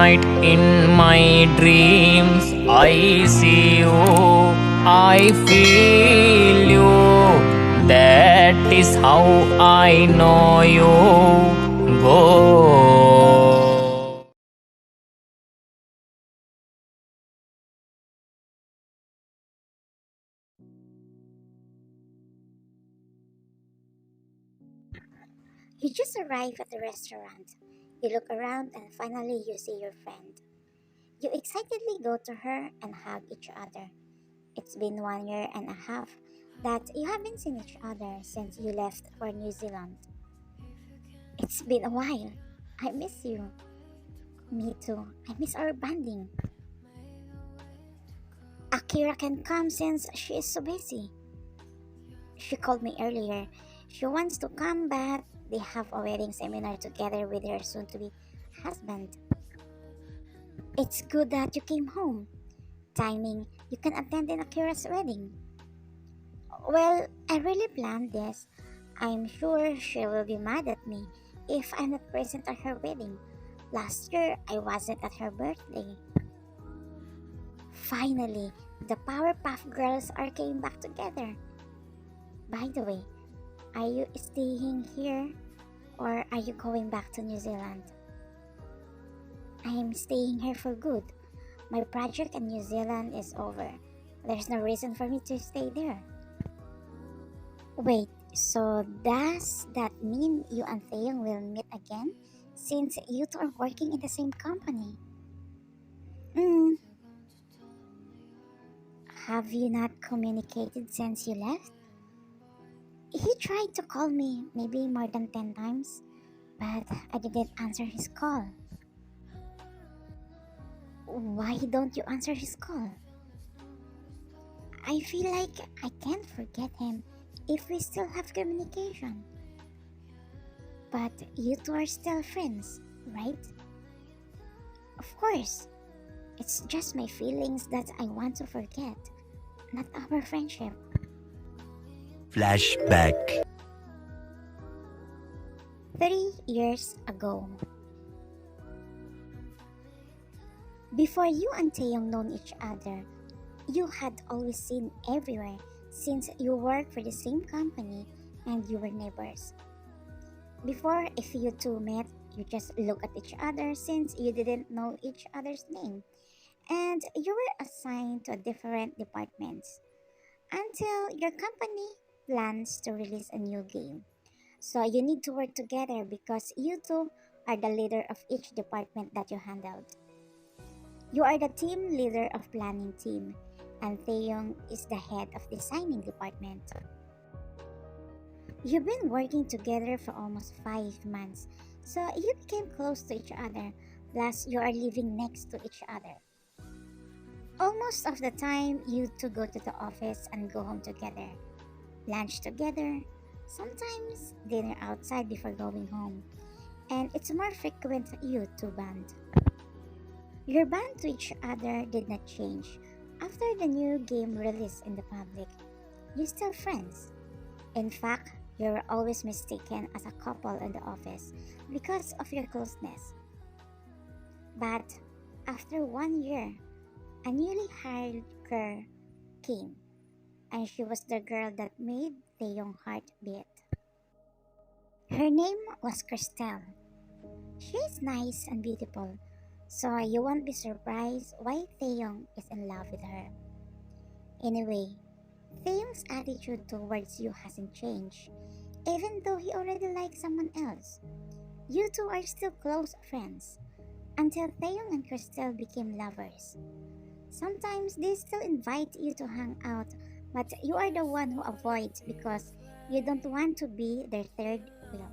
night in my dreams I see you, I feel you. That is how I know you go. You just arrive at the restaurant. You look around and finally you see your friend. You excitedly go to her and hug each other. It's been 1 year and a half that you haven't seen each other since you left for New Zealand. It's been a while. I miss you. Me too. I miss our bonding. Akira can come since she is so busy. She called me earlier. She wants to come, but they have a wedding seminar together with her soon to be husband. It's good that you came home. Timing, you can attend in Akira's wedding. Well, I really planned this. I'm sure she will be mad at me if I'm not present at her wedding. Last year, I wasn't at her birthday. Finally, the Powerpuff Girls are came back together. By the way, are you staying here or are you going back to New Zealand? I am staying here for good. My project in New Zealand is over. There's no reason for me to stay there. Wait, so does that mean you and Taehyung will meet again since you two are working in the same company? Hmm, have you not communicated since you left? He tried to call me maybe more than 10 times, but I didn't answer his call. Why don't you answer his call? I feel like I can't forget him if we still have communication. But you two are still friends, right? Of course. It's just my feelings that I want to forget, not our friendship. Flashback. 3 years ago. Before you and Taehyung known each other, you had always seen everywhere since you worked for the same company and you were neighbors. Before, if you two met, you just look at each other since you didn't know each other's name, and you were assigned to different departments until your company plans to release a new game. So you need to work together because you two are the leader of each department that you handled. You are the team leader of planning team, and Taeyong is the head of designing department. You've been working together for almost 5 months, so you became close to each other. Plus, you are living next to each other. Almost of the time, you two go to the office and go home together, lunch together, sometimes dinner outside before going home, and it's more frequent you two bond. Your bond to each other did not change. After the new game released in the public, you're still friends. In fact, you were always mistaken as a couple in the office because of your closeness. But after 1 year, a newly hired girl came, and she was the girl that made the young heart beat. Her name was Christelle. She is nice and beautiful, so you won't be surprised why Taeyong is in love with her. Anyway, Taeyong's attitude towards you hasn't changed, even though he already likes someone else. You two are still close friends, until Taeyong and Christelle became lovers. Sometimes they still invite you to hang out, but you are the one who avoids because you don't want to be their third wheel.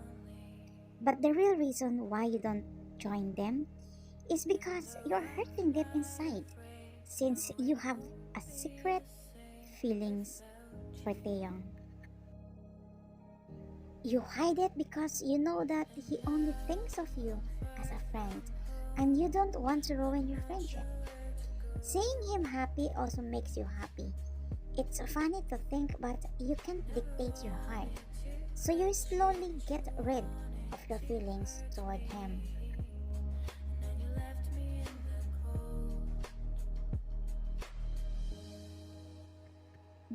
But the real reason why you don't join them is because you're hurting deep inside, since you have a secret feelings for Taeyong. You hide it because you know that he only thinks of you as a friend, and you don't want to ruin your friendship. Seeing him happy also makes you happy. It's funny to think, but you can't dictate your heart. So you slowly get rid of your feelings toward him.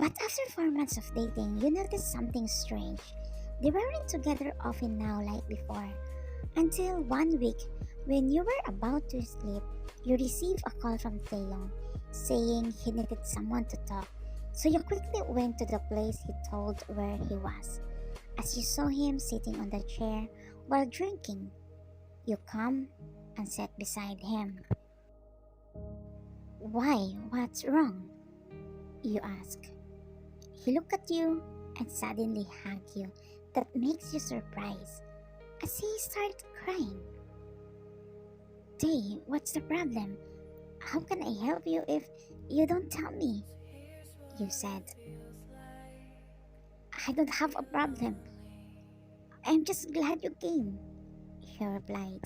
But after 4 months of dating, you noticed something strange. They weren't together often now like before. Until one week, when you were about to sleep, you received a call from Taehyung saying he needed someone to talk. So you quickly went to the place he told where he was. As you saw him sitting on the chair while drinking, you come and sat beside him. Why? What's wrong? You ask. He looked at you and suddenly hugged you. That makes you surprised as he started crying. Tay, what's the problem? How can I help you if you don't tell me? You said. I don't have a problem. I'm just glad you came, he replied.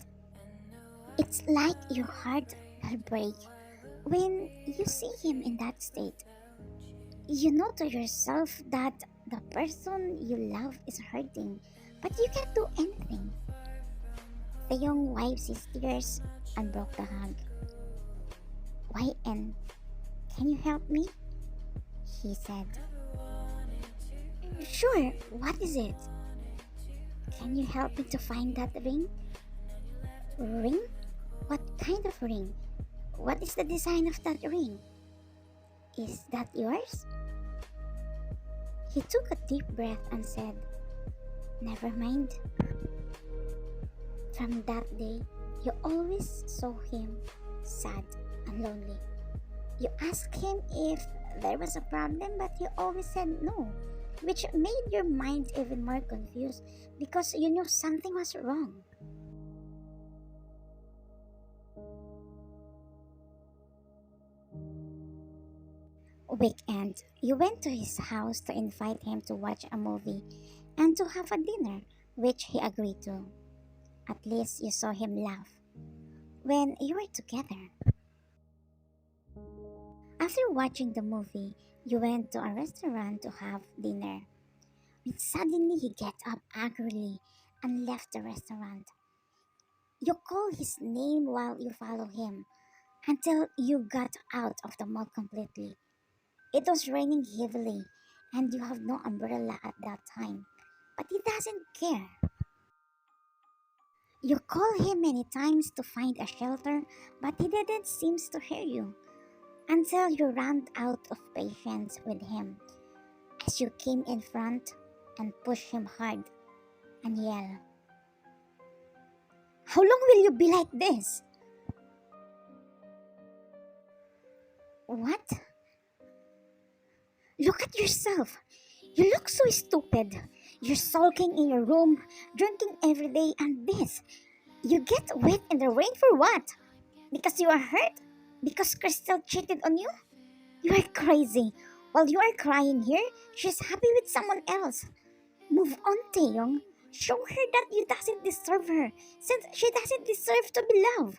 It's like your heart will break when you see him in that state. You know to yourself that the person you love is hurting, but you can't do anything. The young wipes his tears and broke the hug. Why and can you help me? He said. Sure, what is it? Can you help me to find that ring? Ring? What kind of ring? What is the design of that ring? Is that yours? He took a deep breath and said, Never mind. From that day, you always saw him sad and lonely. You asked him if there was a problem, but he always said no, which made your mind even more confused because you knew something was wrong. Weekend, you went to his house to invite him to watch a movie and to have a dinner, which he agreed to. At least you saw him laugh when you were together. After watching the movie, you went to a restaurant to have dinner. When suddenly he gets up angrily and left the restaurant. You call his name while you follow him until you got out of the mall completely. It was raining heavily and you have no umbrella at that time, but he doesn't care. You call him many times to find a shelter, but he didn't seem to hear you until you ran out of patience with him as you came in front and pushed him hard and yelled, How long will you be like this? What? Look at yourself. You look so stupid. You're sulking in your room, drinking every day, and this. You get wet in the rain for what? Because you are hurt? Because Crystal cheated on you? You are crazy. While you are crying here, she's happy with someone else. Move on, Taehyung. Show her that you doesn't deserve her, since she doesn't deserve to be loved.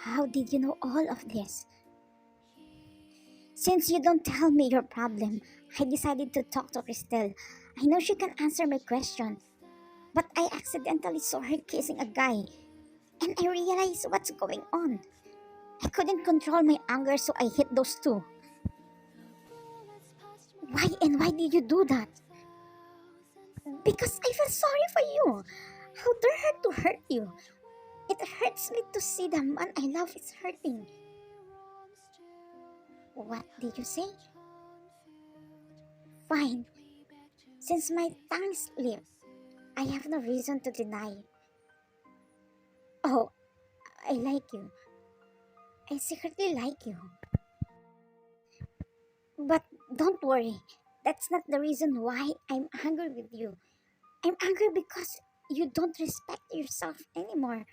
How did you know all of this? Since you don't tell me your problem, I decided to talk to Crystal. I know she can answer my question. But I accidentally saw her kissing a guy, and I realized what's going on. I couldn't control my anger, so I hit those two. Why and why did you do that? Because I feel sorry for you. How dare her to hurt you? It hurts me to see the man I love is hurting. What did you say? Fine. Since my tongue slipped, I have no reason to deny. Oh, I like you. I secretly like you. But don't worry. That's not the reason why I'm angry with you. I'm angry because you don't respect yourself anymore.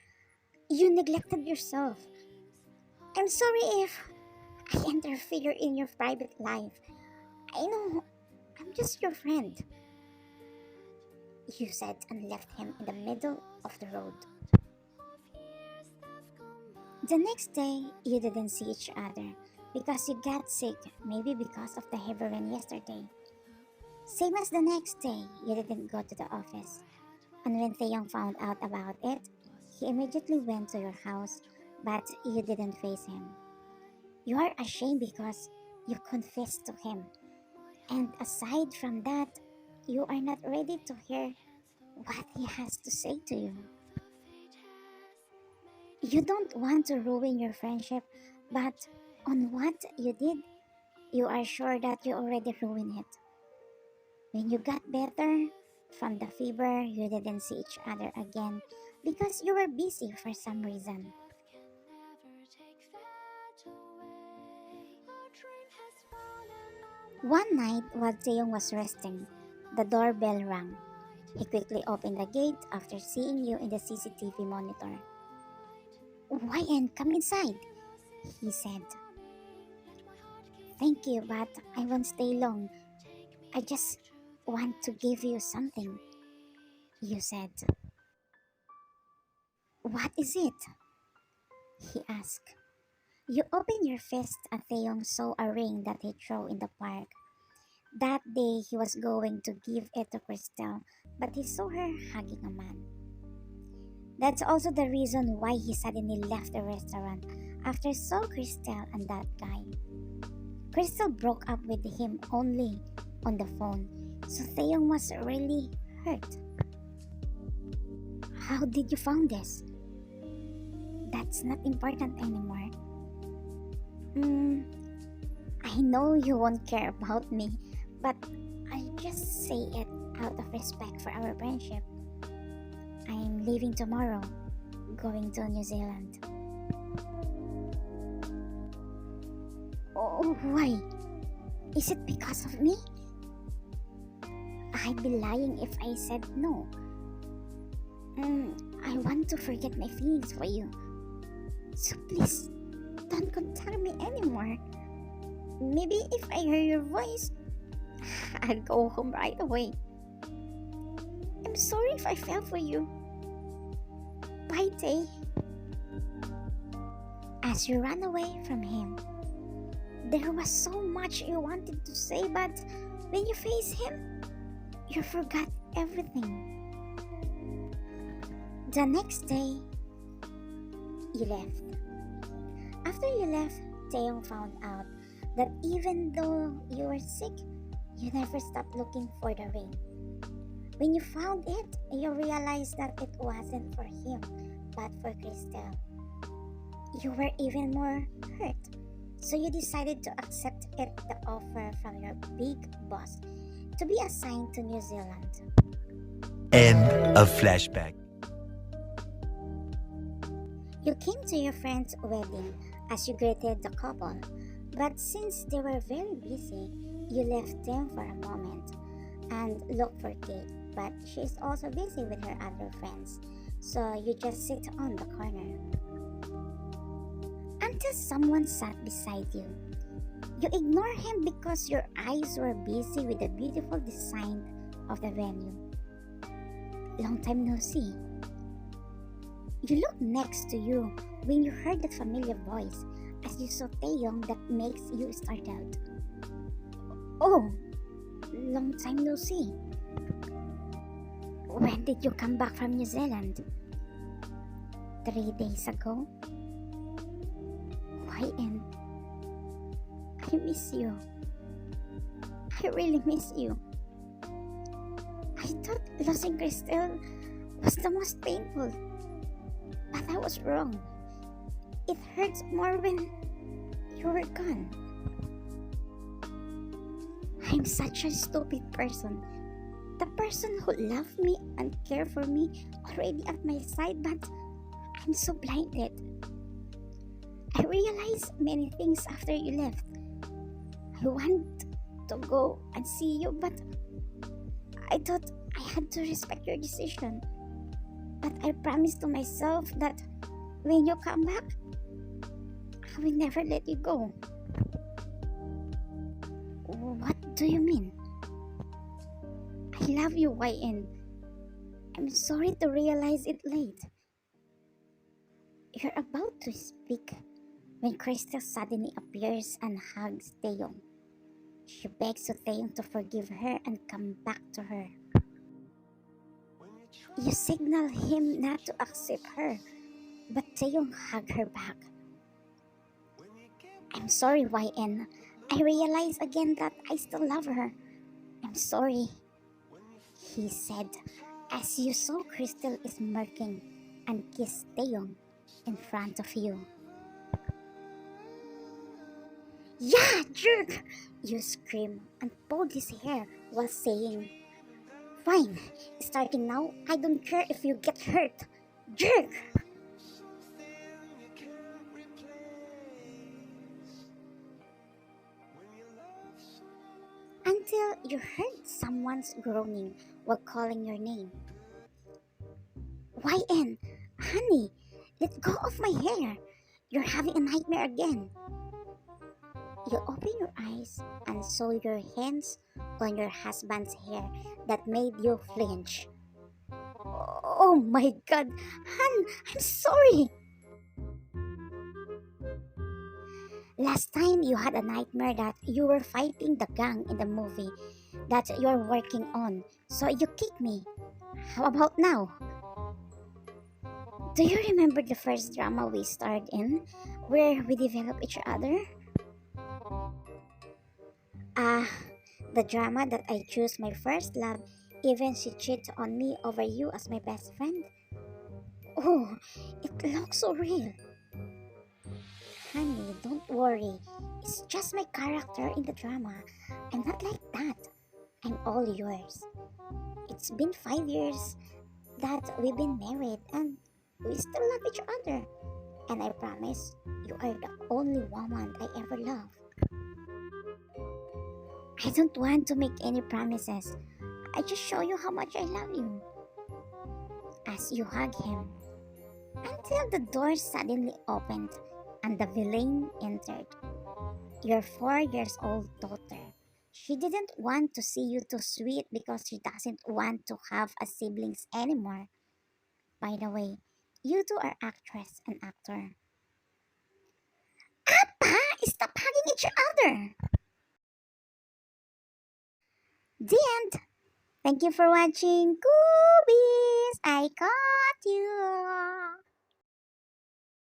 You neglected yourself. I'm sorry if I interfere in your private life. I know I'm just your friend. You said and left him in the middle of the road. The next day, you didn't see each other because you got sick, maybe because of the heavy rain yesterday. Same as the next day, you didn't go to the office. And when Taeyong found out about it, he immediately went to your house, but you didn't face him. You are ashamed because you confessed to him. And aside from that, you are not ready to hear what he has to say to you. You don't want to ruin your friendship, but on what you did, you are sure that you already ruined it. When you got better from the fever, you didn't see each other again because you were busy for some reason. One night, while Taeyong was resting, the doorbell rang. He quickly opened the gate after seeing you in the CCTV monitor. "YN, come inside," he said. "Thank you, but I won't stay long. I just want to give you something," you said. "What is it?" he asked. You opened your fist and Taeyong saw a ring that he threw in the park. That day he was going to give it to Crystal, but he saw her hugging a man. That's also the reason why he suddenly left the restaurant after saw Crystal and that guy. Crystal broke up with him only on the phone, so Taeyong was really hurt. "How did you found this?" "That's not important anymore." I know you won't care about me, but I just say it out of respect for our friendship. I'm leaving tomorrow, going to New Zealand." "Oh, why? Is it because of me?" "I'd be lying if I said no. I want to forget my feelings for you. So please, don't contact me anymore. Maybe if I hear your voice, I'll go home right away. I'm sorry if I fell for you. Bye, Tay." As you ran away from him, there was so much you wanted to say, but when you faced him, you forgot everything. The next day, you left. After you left, Taeyong found out that even though you were sick, you never stopped looking for the ring. When you found it, you realized that it wasn't for him, but for Crystal. You were even more hurt, so you decided to accept the offer from your big boss to be assigned to New Zealand. End of Flashback. You came to your friend's wedding as you greeted the couple, but since they were very busy, you left them for a moment and looked for Kate, but she's also busy with her other friends, so you just sit on the corner. Until someone sat beside you. You ignore him because your eyes were busy with the beautiful design of the venue. "Long time no see." You looked next to you when you heard the familiar voice as you saw Taehyung that makes you startled. "Oh, long time no see. When did you come back from New Zealand?" 3 days ago." "YN, I miss you. I really miss you. I thought losing Crystal was the most painful, but I was wrong. It hurts more when you were gone. I'm such a stupid person. The person who loved me and cared for me already at my side, but I'm so blinded. I realized many things after you left. I want to go and see you, but I thought I had to respect your decision. But I promised to myself that when you come back, I will never let you go." "What do you mean?" "I love you, YN. I'm sorry to realize it late." You're about to speak when Crystal suddenly appears and hugs Taehyung. She begs Taehyung to forgive her and come back to her. You signal him not to accept her, but Taehyung hugged her back. I'm sorry, YN. I realize again that I still love her. I'm sorry, he said, as you saw Crystal is smirking and kissed Taehyung in front of you. Yeah, jerk! You scream and pulled his hair while saying, fine, starting now, I don't care if you get hurt. Jerk! Until you heard someone's groaning while calling your name. YN, honey, let go of my hair. You're having a nightmare again. You open your eyes and saw your hands on your husband's hair that made you flinch. Oh my god, Han, I'm sorry. Last time you had a nightmare that you were fighting the gang in the movie that you're working on, so you kicked me. How about now? Do you remember the first drama we starred in, where we developed each other? Ah, the drama that I choose my first love, even she cheated on me over you as my best friend? Oh, it looks so real. Honey, don't worry. It's just my character in the drama. I'm not like that. I'm all yours. It's been 5 years that we've been married and we still love each other. And I promise you are the only woman I ever loved. I don't want to make any promises. I just show you how much I love you. As you hug him, until the door suddenly opened and the villain entered. Your 4 years old daughter. She didn't want to see you too sweet because she doesn't want to have a siblings anymore. By the way, you two are actress and actor. Appa, stop hugging each other! The end. Thank you for watching. Goobies, I caught you.